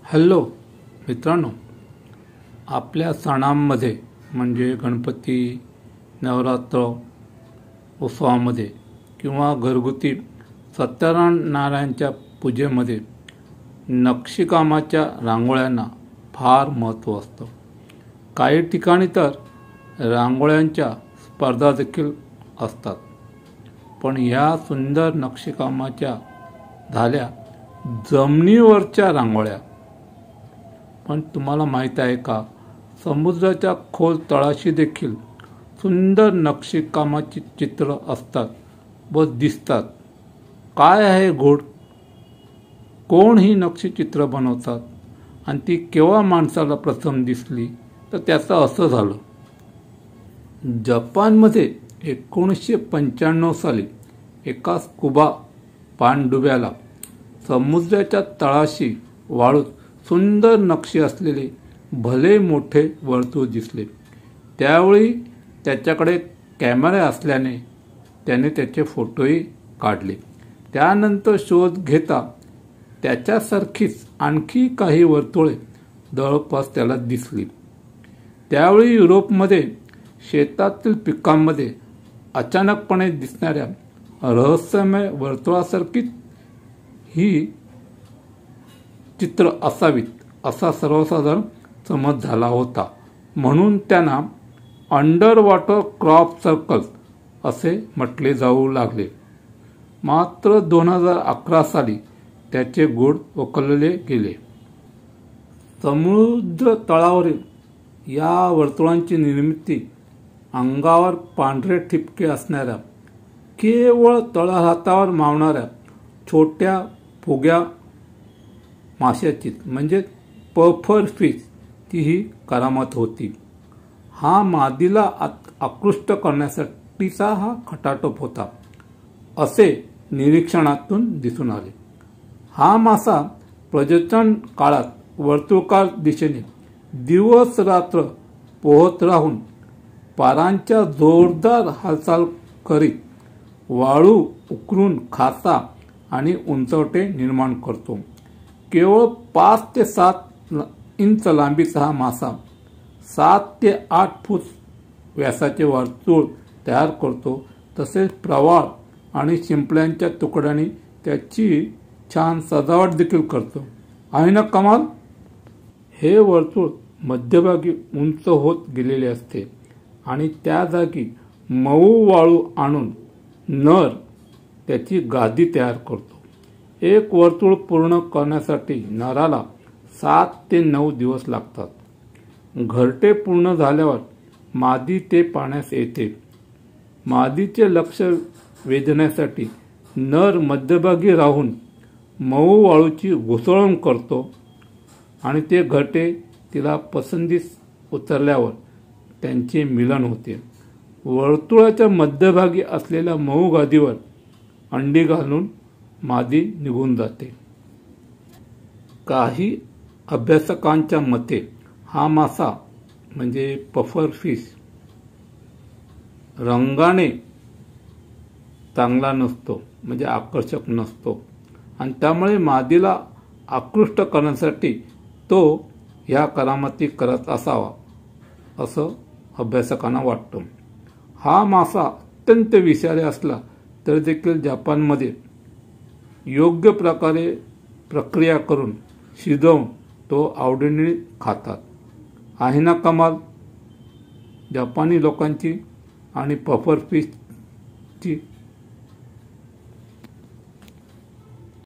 Hello मित्रांनो, आपल्या सणांमध्ये म्हणजे गणपती, नवरात्र उत्सवामध्ये किंवा घरगुती सत्यनारायणच्या पूजेमध्ये नक्षीकामाच्या रांगोळ्यांना फार महत्त्व असतं. काही ठिकाणी तर रांगोळ्यांच्या स्पर्धा देखील असतात. पण ह्या सुंदर नक्षीकामाच्या झाल्या जमिनीवरच्या रांगोळ्या. पण तुम्हाला माहीत आहे का, समुद्राच्या खोल तळाशी देखील सुंदर नक्षीकामाची चित्र असतात व दिसतात. काय आहे गोड? कोण ही नक्षीचित्र बनवतात आणि ती केव्हा माणसाला प्रथम दिसली? तर त्याचं असं झालं. जपानमध्ये 1995 साली एका स्कुबा पाणडुब्याला समुद्राच्या तळाशी वाळूत सुंदर नक्षी असलेले भले मोठे वर्तुळ दिसले. त्यावेळी त्याच्याकडे कॅमेरा असल्याने त्याने त्याचे फोटोही काढले. त्यानंतर शोध घेता त्याच्यासारखीच आणखी काही वर्तुळे जवळपास त्याला दिसली. त्यावेळी युरोपमध्ये शेतातील पिकांमध्ये अचानकपणे दिसणाऱ्या रहस्यमय वर्तुळासारखीच ही चित्र असावीत असा सर्वसाधारण समज झाला होता. म्हणून त्यांना अंडर वॉटर क्रॉप सर्कल्स असे म्हटले जाऊ लागले. मात्र 2011 साली त्याचे गूढ उकलले गेले. समुद्र तळावरील या वर्तुळांची निर्मिती अंगावर पांढरे ठिपके असणाऱ्या, केवळ तळहातावर मावणाऱ्या छोट्या फुग्या माशाची म्हणजे पफर फिश ती ही करामत होती. हा मादीला आकृष्ट करण्यासाठीचा हा खटाटोप होता असे निरीक्षणातून दिसून आले. हा मासा प्रजनन काळात वर्तुळाकार दिशेने दिवस रात्र पोहत राहून पारांच्या जोरदार हालचाल करीत वाळू उकरून खाता आणि उंचवटे निर्माण करतो. केवळ 5 ते 7 इंच लांबीचा हा मासा 7 ते 8 फूट व्यासाचे वर्तुळ तयार करतो. तसेच प्रवाळ आणि शिंपल्यांच्या तुकड्यांनी त्याची छान सजावट देखील करतो. आहे ना कमाल? हे वर्तुळ मध्यभागी उंच होत गेलेले असते आणि त्या जागी मऊ वाळू आणून नर त्याची गादी तयार करतो. एक वर्तुळ पूर्ण करण्यासाठी नराला 7 ते 9 दिवस लागतात. घरटे पूर्ण झाल्यावर मादी ते पाण्यास येते. मादीचे लक्ष वेधण्यासाठी नर मध्यभागी राहून मऊ वाळूची घुसळण करतो आणि ते घरटे तिला पसंतीस उतरल्यावर त्यांचे मिलन होते. वर्तुळाच्या मध्यभागी असलेल्या मऊ गादीवर अंडी घालून मादी निघून जाते. काही अभ्यासकांच्या मते हा मासा म्हणजे पफर फिश रंगाने चांगला नसतो, म्हणजे आकर्षक नसतो आणि त्यामुळे मादीला आकृष्ट करण्यासाठी तो ह्या करामती करत असावा असं अभ्यासकांना वाटतं. हा मासा अत्यंत विषारी असला तरी देखील जपानमध्ये योग्य प्रकारे प्रक्रिया करून शिजवून तो आवडीने खातात. आहे ना कमाल? जपानी लोकांची आणि पफर फिशची